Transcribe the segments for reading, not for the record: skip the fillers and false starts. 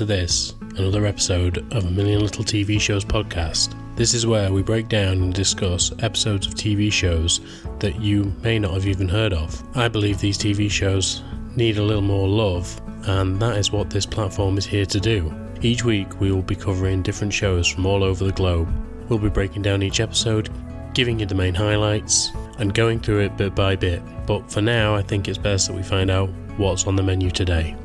To this, another episode of A Million Little TV Shows podcast. This is where we break down and discuss episodes of TV shows that you may not have even heard of. I believe these TV shows need a little more love, and that is what this platform is here to do. Each week we will be covering different shows from all over the globe. We'll be breaking down each episode, giving you the main highlights, and going through it bit by bit. But for now, I think it's best that we find out what's on the menu today.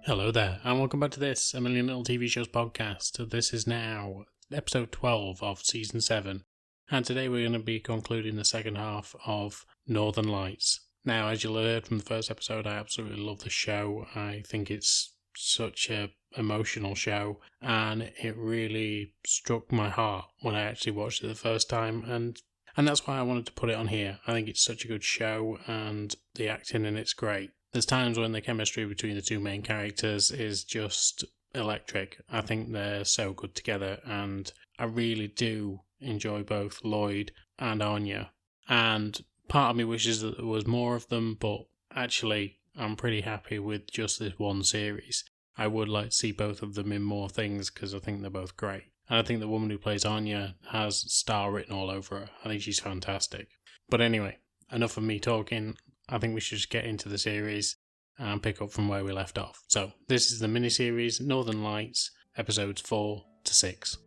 Hello there, and welcome back to this A Million Little TV Shows podcast. This is now episode 12 of season 7, and today we're going to be concluding the second half of Northern Lights. Now, as you'll have heard from the first episode, I absolutely love the show. I think it's such an emotional show, and it really struck my heart when I actually watched it the first time, and that's why I wanted to put it on here. I think it's such a good show, and the acting in it's great. There's times when the chemistry between the two main characters is just electric. I think they're so good together, and I really do enjoy both Lloyd and Anya. And part of me wishes that there was more of them, but actually I'm pretty happy with just this one series. I would like to see both of them in more things because I think they're both great. And I think the woman who plays Anya has star written all over her. I think she's fantastic. But anyway, enough of me talking. I think we should just get into the series and pick up from where we left off. So, this is the miniseries Northern Lights, episodes 4 to 6.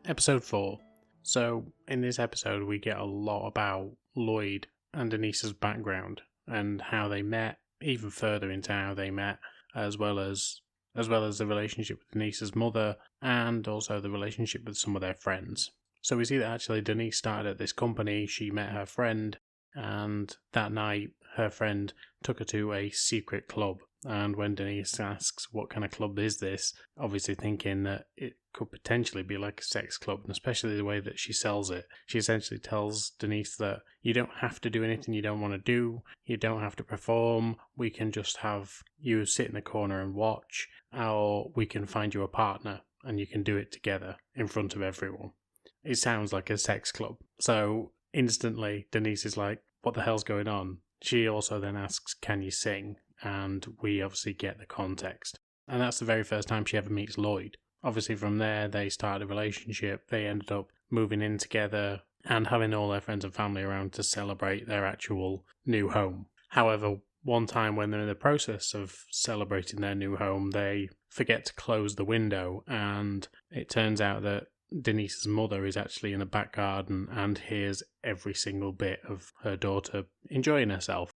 Episode 4. So, in this episode, we get a lot about Lloyd and Denise's background and how they met, even further into how they met, as well as the relationship with Denise's mother, and also the relationship with some of their friends. So we see that actually Denise started at this company, she met her friend, and that night her friend took her to a secret club. And when Denise asks what kind of club is this, obviously thinking that it could potentially be like a sex club, and especially the way that she sells it. She essentially tells Denise that you don't have to do anything you don't want to do, you don't have to perform, we can just have you sit in the corner and watch, or we can find you a partner and you can do it together in front of everyone. It sounds like a sex club. So instantly Denise is like, what the hell's going on? She also then asks, can you sing? And we obviously get the context. And that's the very first time she ever meets Lloyd. Obviously from there they start a relationship, they ended up moving in together and having all their friends and family around to celebrate their actual new home. However, one time when they're in the process of celebrating their new home, they forget to close the window, and it turns out that Denise's mother is actually in the back garden and hears every single bit of her daughter enjoying herself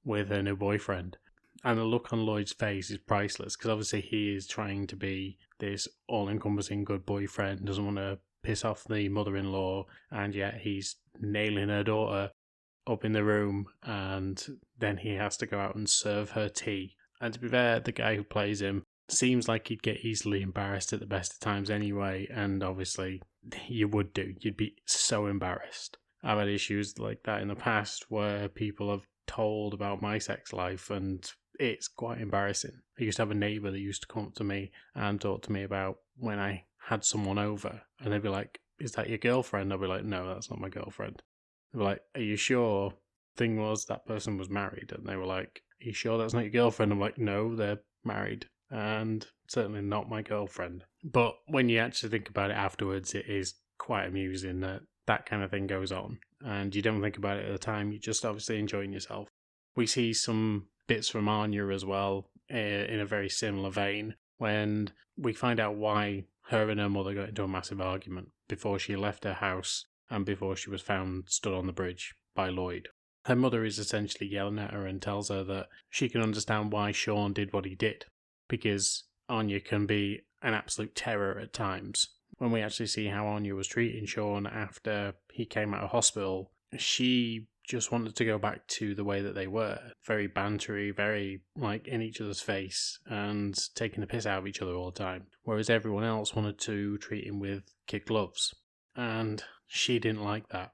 with her new boyfriend. And the look on Lloyd's face is priceless, because obviously he is trying to be this all-encompassing good boyfriend, doesn't want to piss off the mother-in-law, and yet he's nailing her daughter up in the room, and then he has to go out and serve her tea. And to be fair, the guy who plays him seems like he'd get easily embarrassed at the best of times anyway, and obviously you would do. You'd be so embarrassed. I've had issues like that in the past where people have told about my sex life, and it's quite embarrassing. I used to have a neighbour that used to come up to me and talk to me about when I had someone over, and they'd be like, is that your girlfriend? I'd be like, no, that's not my girlfriend. They'd be like, are you sure? Thing was, that person was married, and they were like, are you sure that's not your girlfriend? I'm like, no, they're married, and certainly not my girlfriend. But when you actually think about it afterwards, it is quite amusing that that kind of thing goes on, and you don't think about it at the time, you're just obviously enjoying yourself. We see some bits from Anya as well, in a very similar vein, when we find out why her and her mother got into a massive argument before she left her house and before she was found stood on the bridge by Lloyd. Her mother is essentially yelling at her and tells her that she can understand why Sean did what he did, because Anya can be an absolute terror at times. When we actually see how Anya was treating Sean after he came out of hospital, she just wanted to go back to the way that they were. Very bantery, very like in each other's face and taking the piss out of each other all the time. Whereas everyone else wanted to treat him with kid gloves. And she didn't like that.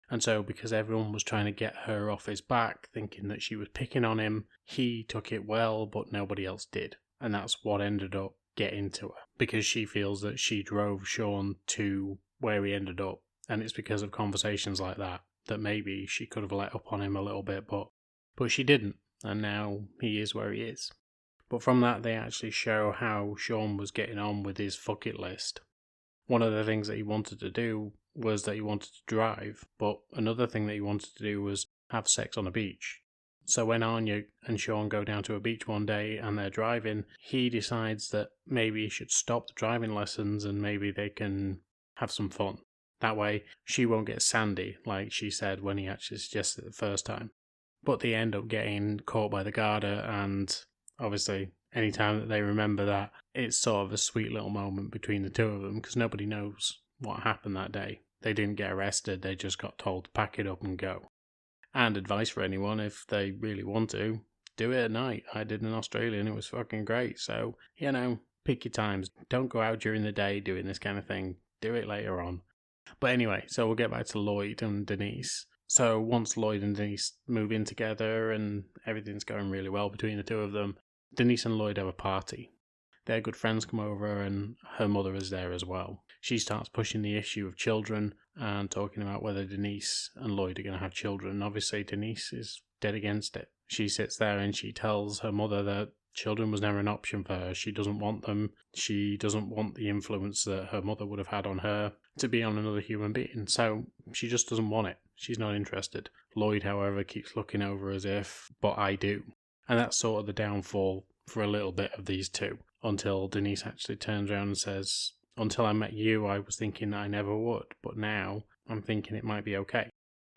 And so because everyone was trying to get her off his back, thinking that she was picking on him, he took it well, but nobody else did. And that's what ended up getting to her. Because she feels that she drove Sean to where he ended up. And it's because of conversations like that maybe she could have let up on him a little bit, but she didn't, and now he is where he is. But from that, they actually show how Sean was getting on with his fuck it list. One of the things that he wanted to do was that he wanted to drive, but another thing that he wanted to do was have sex on a beach. So when Anya and Sean go down to a beach one day and they're driving, he decides that maybe he should stop the driving lessons and maybe they can have some fun. That way, she won't get sandy, like she said when he actually suggested it the first time. But they end up getting caught by the Garda, and obviously, any time that they remember that, it's sort of a sweet little moment between the two of them, because nobody knows what happened that day. They didn't get arrested, they just got told to pack it up and go. And advice for anyone, if they really want to, do it at night. I did in Australia and it was fucking great, so, pick your times. Don't go out during the day doing this kind of thing. Do it later on. But anyway, so we'll get back to Lloyd and Denise. So once Lloyd and Denise move in together and everything's going really well between the two of them, Denise and Lloyd have a party. Their good friends come over and her mother is there as well. She starts pushing the issue of children and talking about whether Denise and Lloyd are going to have children. Obviously, Denise is dead against it. She sits there and she tells her mother that children was never an option for her. She doesn't want them. She doesn't want the influence that her mother would have had on her to be on another human being. So she just doesn't want it. She's not interested. Lloyd, however, keeps looking over as if, but I do. And that's sort of the downfall for a little bit of these two, until Denise actually turns around and says, until I met you, I was thinking that I never would, but now I'm thinking it might be okay.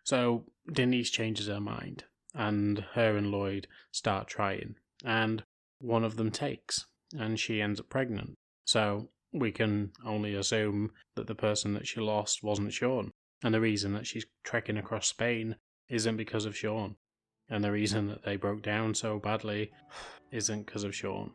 So Denise changes her mind, and her and Lloyd start trying, and one of them takes, and she ends up pregnant. So we can only assume that the person that she lost wasn't Sean. And the reason that she's trekking across Spain isn't because of Sean. And the reason that they broke down so badly isn't because of Sean.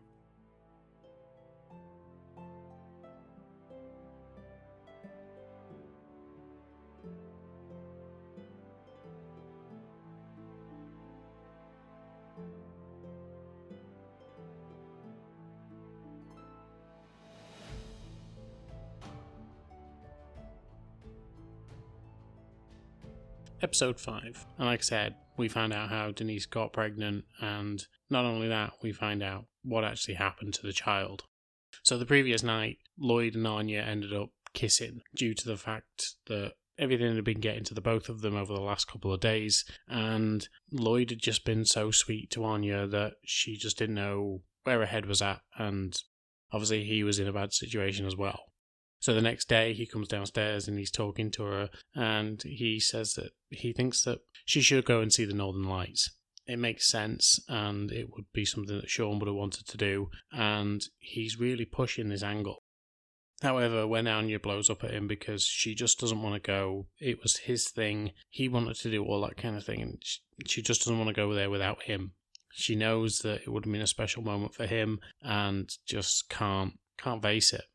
Episode 5. And like I said, we find out how Denise got pregnant, and not only that, we find out what actually happened to the child. So the previous night, Lloyd and Anya ended up kissing due to the fact that everything had been getting to the both of them over the last couple of days, and Lloyd had just been so sweet to Anya that she just didn't know where her head was at, and obviously he was in a bad situation as well. So the next day he comes downstairs and he's talking to her, and he says that he thinks that she should go and see the Northern Lights. It makes sense, and it would be something that Sean would have wanted to do, and he's really pushing this angle. However, when Anya blows up at him because she just doesn't want to go, it was his thing, he wanted to do all that kind of thing, and she just doesn't want to go there without him. She knows that it would have been a special moment for him, and just can't face it.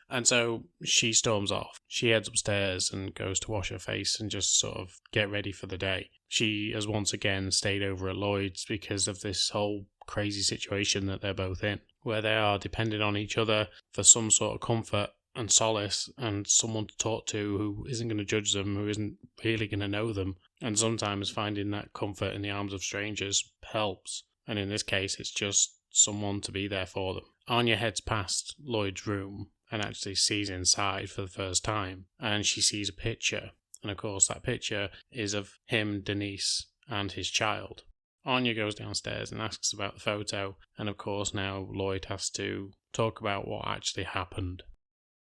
And so she storms off. She heads upstairs and goes to wash her face and just sort of get ready for the day. She has once again stayed over at Lloyd's because of this whole crazy situation that they're both in, where they are dependent on each other for some sort of comfort and solace and someone to talk to who isn't going to judge them, who isn't really going to know them. And sometimes finding that comfort in the arms of strangers helps. And in this case, it's just someone to be there for them. Anya heads past Lloyd's room and actually sees inside for the first time, and she sees a picture, and of course that picture is of him, Denise, and his child. Anya goes downstairs and asks about the photo, and of course now Lloyd has to talk about what actually happened.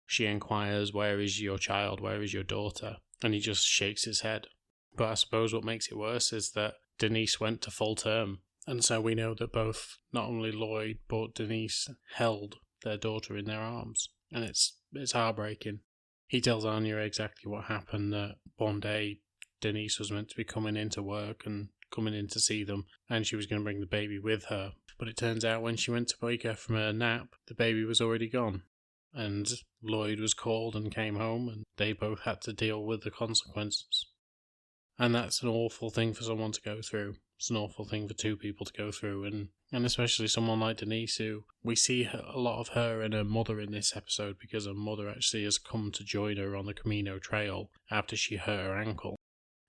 She inquires, where is your child, where is your daughter? And he just shakes his head. But I suppose what makes it worse is that Denise went to full term, and so we know that both, not only Lloyd but Denise, held their daughter in their arms. And it's heartbreaking. He tells Anya exactly what happened, that one day Denise was meant to be coming into work and coming in to see them, and she was going to bring the baby with her. But it turns out when she went to wake her from her nap, the baby was already gone. And Lloyd was called and came home, and they both had to deal with the consequences. And that's an awful thing for someone to go through. It's an awful thing for two people to go through, and especially someone like Denise, who we see a lot of her and her mother in this episode, because her mother actually has come to join her on the Camino Trail after she hurt her ankle.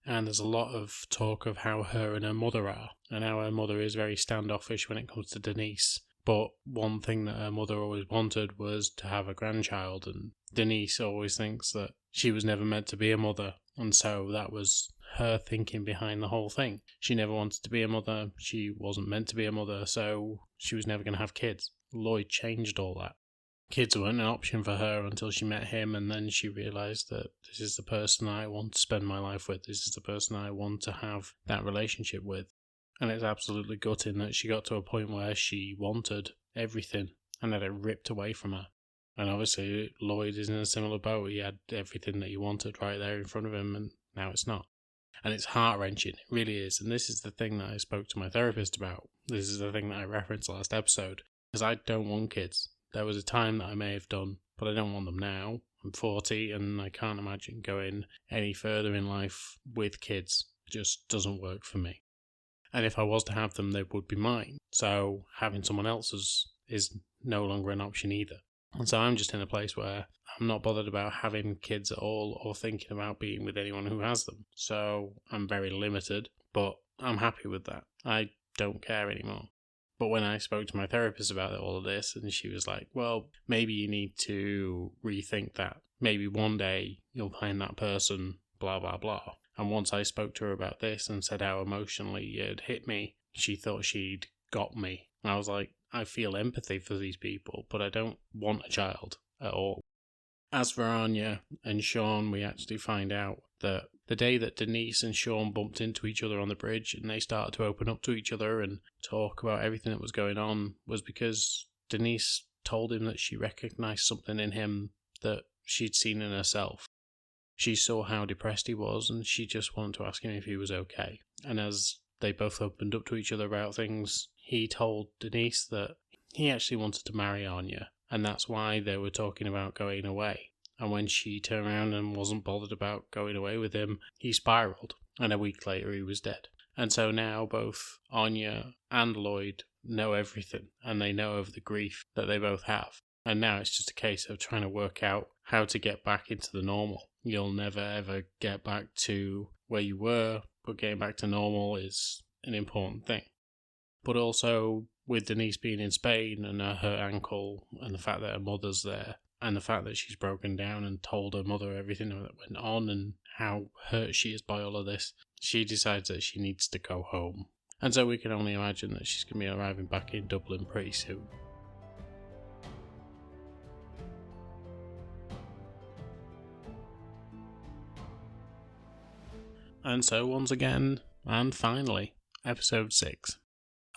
And there's a lot of talk of how her and her mother are, and how her mother is very standoffish when it comes to Denise. But one thing that her mother always wanted was to have a grandchild, and Denise always thinks that she was never meant to be a mother, and so that was her thinking behind the whole thing. She never wanted to be a mother, she wasn't meant to be a mother, so she was never going to have kids. Lloyd changed all that. Kids weren't an option for her until she met him, and then she realised that this is the person I want to spend my life with, this is the person I want to have that relationship with. And it's absolutely gutting that she got to a point where she wanted everything and had it ripped away from her. And obviously Lloyd is in a similar boat. He had everything that he wanted right there in front of him, and now it's not. And it's heart-wrenching, it really is. And this is the thing that I spoke to my therapist about. This is the thing that I referenced last episode. Because I don't want kids. There was a time that I may have done, but I don't want them now. I'm 40 and I can't imagine going any further in life with kids. It just doesn't work for me. And if I was to have them, they would be mine. So having someone else's is no longer an option either. And so I'm just in a place where I'm not bothered about having kids at all or thinking about being with anyone who has them. So I'm very limited, but I'm happy with that. I don't care anymore. But when I spoke to my therapist about all of this, and she was like, well, maybe you need to rethink that. Maybe one day you'll find that person, blah, blah, blah. And once I spoke to her about this and said how emotionally it had hit me, she thought she'd got me. And I was like, I feel empathy for these people, but I don't want a child at all. As for Anya and Sean, we actually find out that the day that Denise and Sean bumped into each other on the bridge and they started to open up to each other and talk about everything that was going on was because Denise told him that she recognised something in him that she'd seen in herself. She saw how depressed he was and she just wanted to ask him if he was okay. And as they both opened up to each other about things, he told Denise that he actually wanted to marry Anya, and that's why they were talking about going away. And when she turned around and wasn't bothered about going away with him, he spiraled, and a week later he was dead. And so now both Anya and Lloyd know everything, and they know of the grief that they both have. And now it's just a case of trying to work out how to get back into the normal. You'll never ever get back to where you were, but getting back to normal is an important thing. But also, with Denise being in Spain and her ankle, and the fact that her mother's there, and the fact that she's broken down and told her mother everything that went on and how hurt she is by all of this, she decides that she needs to go home. And so we can only imagine that she's going to be arriving back in Dublin pretty soon. And so once again, and finally, episode 6.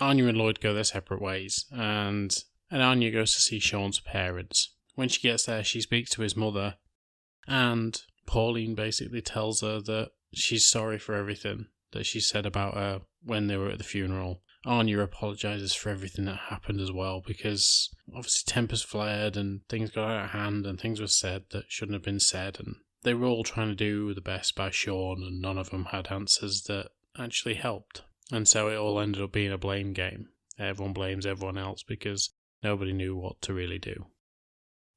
Anya and Lloyd go their separate ways, and Anya goes to see Sean's parents. When she gets there, she speaks to his mother, and Pauline basically tells her that she's sorry for everything that she said about her when they were at the funeral. Anya apologises for everything that happened as well, because obviously tempers flared and things got out of hand and things were said that shouldn't have been said, and they were all trying to do the best by Sean and none of them had answers that actually helped. And so it all ended up being a blame game. Everyone blames everyone else because nobody knew what to really do.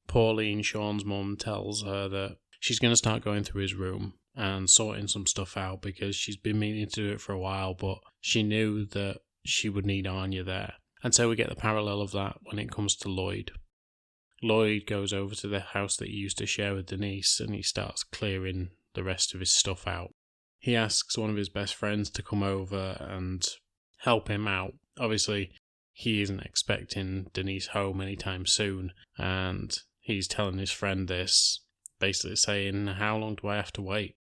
Pauline, Sean's mum, tells her that she's going to start going through his room and sorting some stuff out because she's been meaning to do it for a while, but she knew that she would need Anya there. And so we get the parallel of that when it comes to Lloyd. Lloyd goes over to the house that he used to share with Denise and he starts clearing the rest of his stuff out. He asks one of his best friends to come over and help him out. Obviously, he isn't expecting Denise home anytime soon, and he's telling his friend this, basically saying, how long do I have to wait?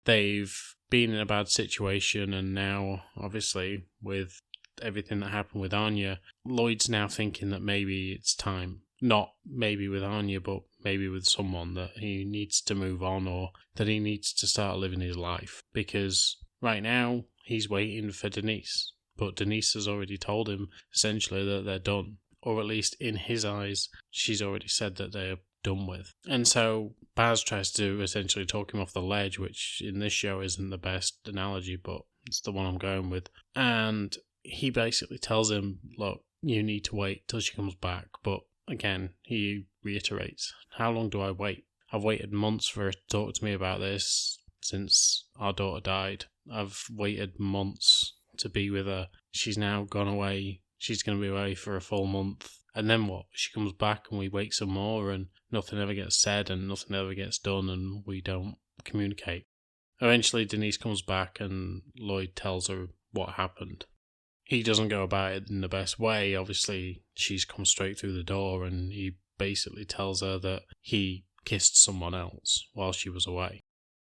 They've been in a bad situation, and now, obviously, with everything that happened with Anya, Lloyd's now thinking that maybe it's time. Not maybe with Anya, but maybe with someone, that he needs to move on or that he needs to start living his life. Because right now, he's waiting for Denise. But Denise has already told him, essentially, that they're done. Or at least in his eyes, she's already said that they're done with. And so Baz tries to essentially talk him off the ledge, which in this show isn't the best analogy, but it's the one I'm going with. And he basically tells him, look, you need to wait till she comes back. But again, he reiterates, how long do I wait? I've waited months for her to talk to me about this since our daughter died. I've waited months to be with her. She's now gone away. She's going to be away for a full month. And then what? She comes back and we wait some more and nothing ever gets said and nothing ever gets done and we don't communicate. Eventually Denise comes back and Lloyd tells her what happened. He doesn't go about it in the best way. Obviously, she's come straight through the door and he basically tells her that he kissed someone else while she was away.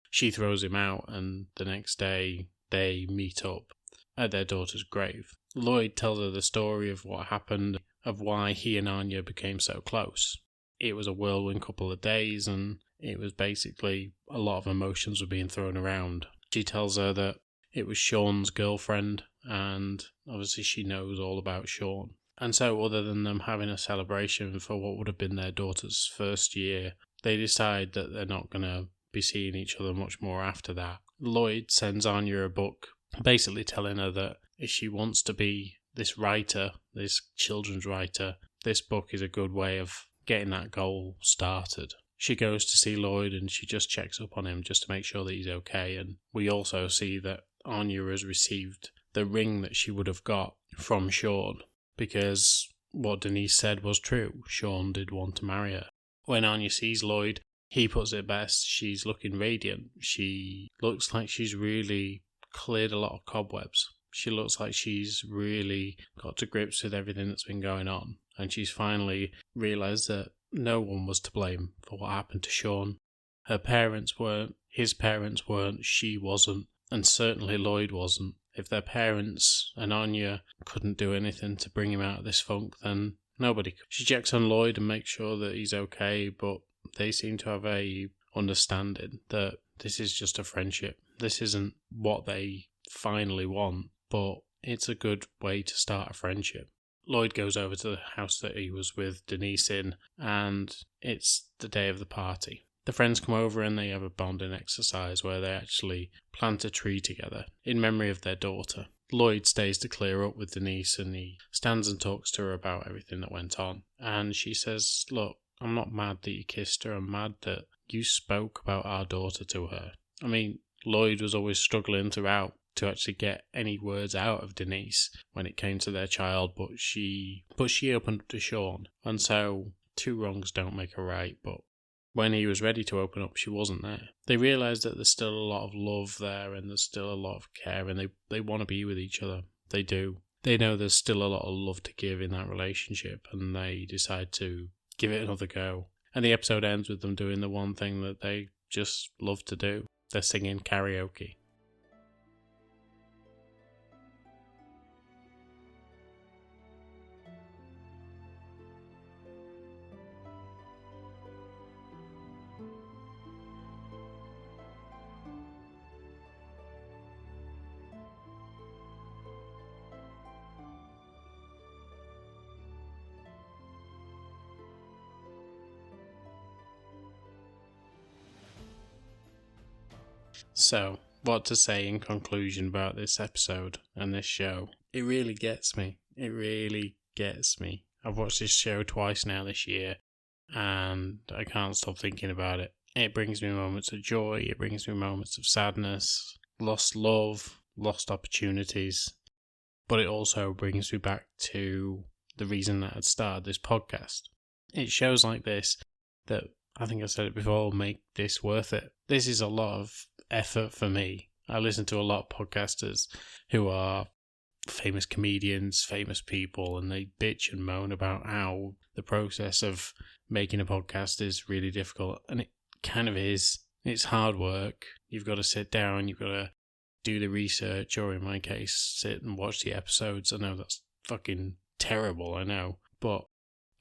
She throws him out and the next day they meet up at their daughter's grave. Lloyd tells her the story of what happened, of why he and Anya became so close. It was a whirlwind couple of days and it was basically a lot of emotions were being thrown around. She tells her that it was Sean's girlfriend and obviously she knows all about Sean. And so other than them having a celebration for what would have been their daughter's first year, they decide that they're not going to be seeing each other much more after that. Lloyd sends Anya a book basically telling her that if she wants to be this writer, this children's writer, this book is a good way of getting that goal started. She goes to see Lloyd and she just checks up on him just to make sure that he's okay. And we also see that Anya has received the ring that she would have got from Sean, because what Denise said was true. Sean did want to marry her. When Anya sees Lloyd, he puts it best. She's looking radiant. She looks like she's really cleared a lot of cobwebs. She looks like she's really got to grips with everything that's been going on. And she's finally realised that no one was to blame for what happened to Sean. Her parents weren't, his parents weren't, she wasn't, and certainly Lloyd wasn't. If their parents and Anya couldn't do anything to bring him out of this funk, then nobody could. She checks on Lloyd and makes sure that he's okay, but they seem to have a understanding that this is just a friendship. This isn't what they finally want, but it's a good way to start a friendship. Lloyd goes over to the house that he was with Denise in, and it's the day of the party. The friends come over and they have a bonding exercise where they actually plant a tree together in memory of their daughter. Lloyd stays to clear up with Denise and he stands and talks to her about everything that went on. And she says, look, I'm not mad that you kissed her, I'm mad that you spoke about our daughter to her. I mean, Lloyd was always struggling throughout to actually get any words out of Denise when it came to their child, but she opened up to Sean. And so, two wrongs don't make a right, but when he was ready to open up, she wasn't there. They realise that there's still a lot of love there and there's still a lot of care and they want to be with each other. They do. They know there's still a lot of love to give in that relationship and they decide to give it another go. And the episode ends with them doing the one thing that they just love to do. They're singing karaoke. So, what to say in conclusion about this episode and this show? It really gets me. It really gets me. I've watched this show twice now this year and I can't stop thinking about it. It brings me moments of joy, it brings me moments of sadness, lost love, lost opportunities, but it also brings me back to the reason that I'd started this podcast. It's shows like this that, I think I said it before, make this worth it. This is a lot of effort for me. I listen to a lot of podcasters who are famous comedians, famous people, and they bitch and moan about how the process of making a podcast is really difficult. And it kind of is. It's hard work. You've got to sit down, you've got to do the research, or in my case, sit and watch the episodes. I know that's fucking terrible, I know. But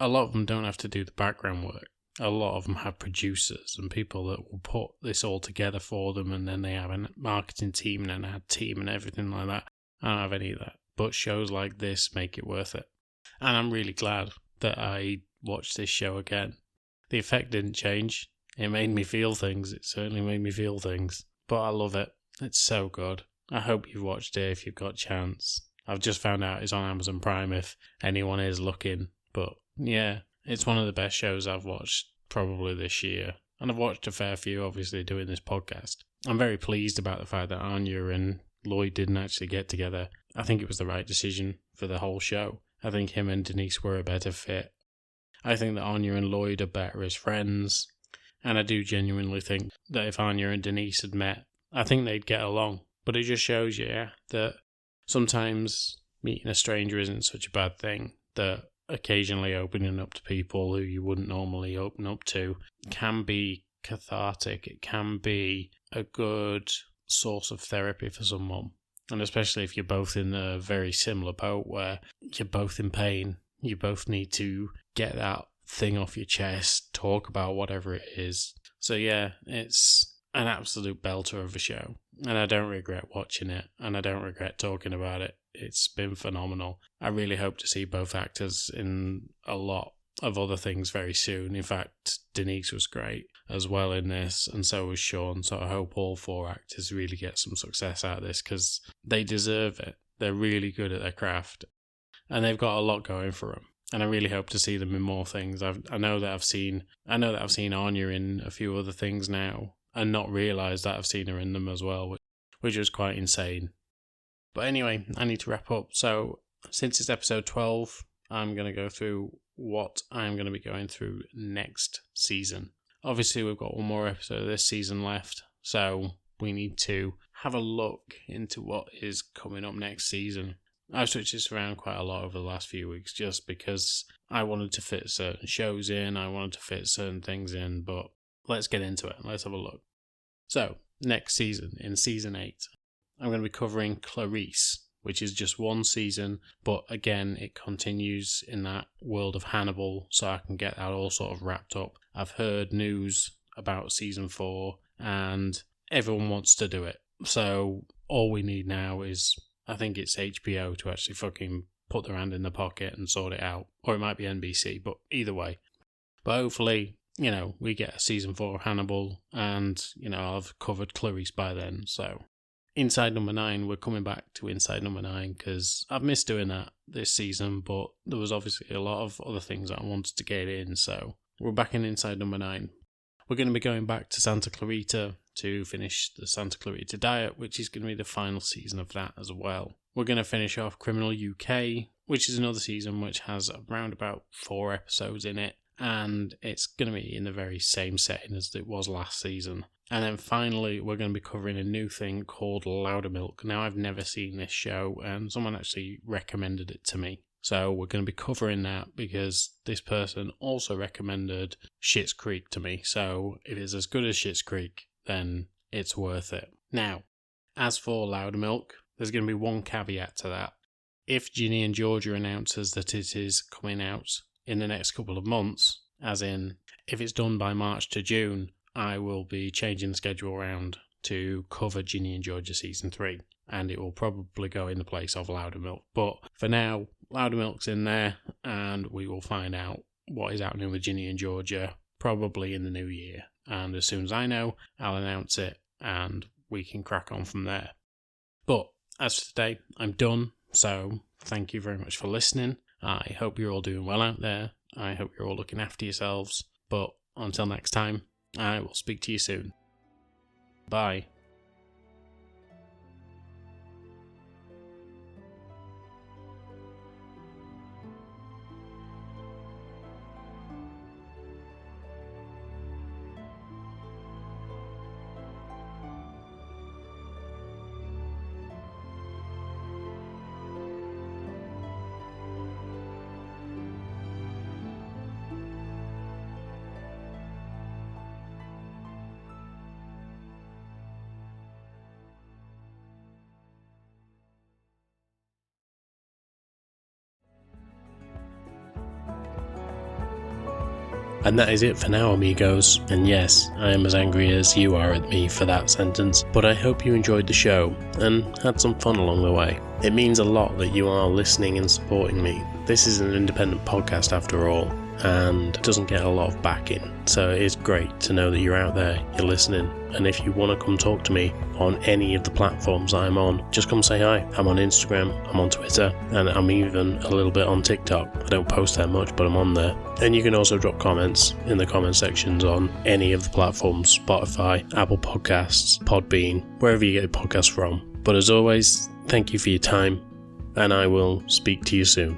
a lot of them don't have to do the background work. a lot of them have producers and people that will put this all together for them, and then they have a marketing team and an ad team and everything like that. I don't have any of that. But shows like this make it worth it. And I'm really glad that I watched this show again. The effect didn't change. It made me feel things. It certainly made me feel things. But I love it. It's so good. I hope you've watched it if you've got a chance. I've just found out it's on Amazon Prime if anyone is looking. But yeah, it's one of the best shows I've watched probably this year. And I've watched a fair few, obviously, doing this podcast. I'm very pleased about the fact that Anya and Lloyd didn't actually get together. I think it was the right decision for the whole show. I think him and Denise were a better fit. I think that Anya and Lloyd are better as friends. And I do genuinely think that if Anya and Denise had met, I think they'd get along. But it just shows you that sometimes meeting a stranger isn't such a bad thing. That occasionally opening up to people who you wouldn't normally open up to can be cathartic. It can be a good source of therapy for someone. And especially if you're both in a very similar boat where you're both in pain, you both need to get that thing off your chest, talk about whatever it is. So yeah, it's an absolute belter of a show. And I don't regret watching it, and I don't regret talking about it. It's been phenomenal. I really hope to see both actors in a lot of other things very soon. In fact, Denise was great as well in this, and so was Sean. So I hope all 4 actors really get some success out of this because they deserve it. They're really good at their craft, and they've got a lot going for them. And I really hope to see them in more things. I know that I've seen Anya in a few other things now, and not realised that I've seen her in them as well, which was quite insane. But anyway, I need to wrap up. So since it's episode 12, I'm going to go through what I'm going to be going through next season. Obviously, we've got one more episode of this season left, so we need to have a look into what is coming up next season. I've switched this around quite a lot over the last few weeks just because I wanted to fit certain shows in, I wanted to fit certain things in, but let's get into it. Let's have a look. So, next season, in season 8, I'm going to be covering Clarice, which is just one season, but again, it continues in that world of Hannibal, so I can get that all sort of wrapped up. I've heard news about season 4, and everyone wants to do it. So, all we need now is, I think it's HBO to actually fucking put their hand in the pocket and sort it out. Or it might be NBC, but either way. But hopefully, we get a season 4 of Hannibal, and, I'll have covered Clarice by then. So, Inside Number 9, we're coming back to Inside Number 9, because I've missed doing that this season, but there was obviously a lot of other things that I wanted to get in, so we're back in Inside Number 9. We're going to be going back to Santa Clarita to finish the Santa Clarita Diet, which is going to be the final season of that as well. We're going to finish off Criminal UK, which is another season which has around about 4 episodes in it, and it's going to be in the very same setting as it was last season. And then finally, we're going to be covering a new thing called Loudermilk. Now, I've never seen this show, and someone actually recommended it to me. So we're going to be covering that because this person also recommended Schitt's Creek to me. So if it's as good as Schitt's Creek, then it's worth it. Now, as for Loudermilk, there's going to be one caveat to that. If Ginny and Georgia announces that it is coming out in the next couple of months, as in if it's done by March to June, I will be changing the schedule around to cover Ginny and Georgia season 3, and it will probably go in the place of Loudermilk. But for now, Loudermilk's in there, and we will find out what is happening with Ginny and Georgia probably in the new year. And as soon as I know, I'll announce it, and we can crack on from there. But as for today, I'm done, so thank you very much for listening. I hope you're all doing well out there. I hope you're all looking after yourselves. But until next time, I will speak to you soon. Bye. And that is it for now, amigos. And yes, I am as angry as you are at me for that sentence, but I hope you enjoyed the show and had some fun along the way. It means a lot that you are listening and supporting me. This is an independent podcast after all, and doesn't get a lot of backing, so it is great to know that you're out there, you're listening. And if you want to come talk to me on any of the platforms I'm on, just come say hi. I'm on Instagram, I'm on Twitter, and I'm even a little bit on TikTok. I don't post that much, but I'm on there. And you can also drop comments in the comment sections on any of the platforms: Spotify, Apple Podcasts, Podbean, wherever you get podcasts from. But as always, thank you for your time, and I will speak to you soon.